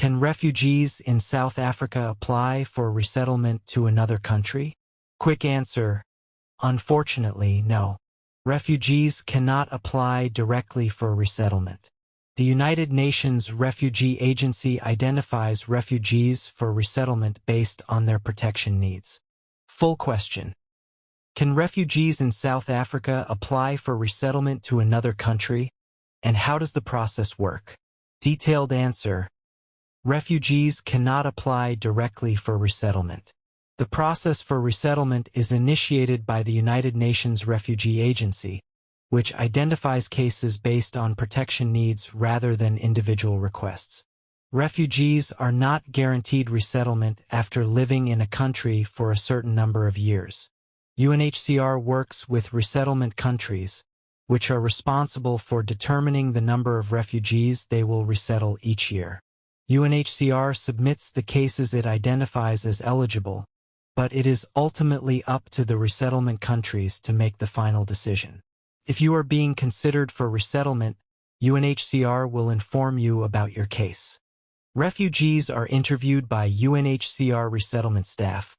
Can refugees in South Africa apply for resettlement to another country? Quick answer: unfortunately, no. Refugees cannot apply directly for resettlement. The United Nations Refugee Agency identifies refugees for resettlement based on their protection needs. Full question: can refugees in South Africa apply for resettlement to another country? And how does the process work? Detailed answer: refugees cannot apply directly for resettlement. The process for resettlement is initiated by the United Nations Refugee Agency, which identifies cases based on protection needs rather than individual requests. Refugees are not guaranteed resettlement after living in a country for a certain number of years. UNHCR works with resettlement countries, which are responsible for determining the number of refugees they will resettle each year. UNHCR submits the cases it identifies as eligible, but it is ultimately up to the resettlement countries to make the final decision. If you are being considered for resettlement, UNHCR will inform you about your case. Refugees are interviewed by UNHCR resettlement staff,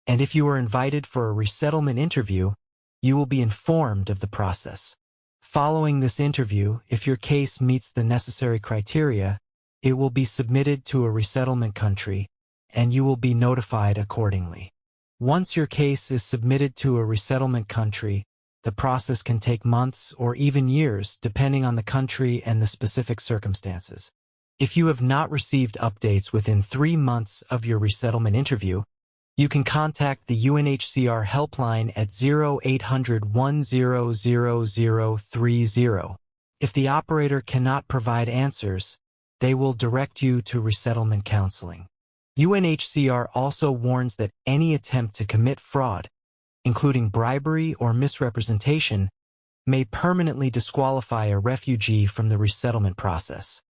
and if you are invited for a resettlement interview, you will be informed of the process. Following this interview, if your case meets the necessary criteria, it will be submitted to a resettlement country, and you will be notified accordingly. Once your case is submitted to a resettlement country, the process can take months or even years depending on the country and the specific circumstances. If you have not received updates within 3 months of your resettlement interview, you can contact the UNHCR helpline at 0800 100030. If the operator cannot provide answers, they will direct you to resettlement counseling. UNHCR also warns that any attempt to commit fraud, including bribery or misrepresentation, may permanently disqualify a refugee from the resettlement process.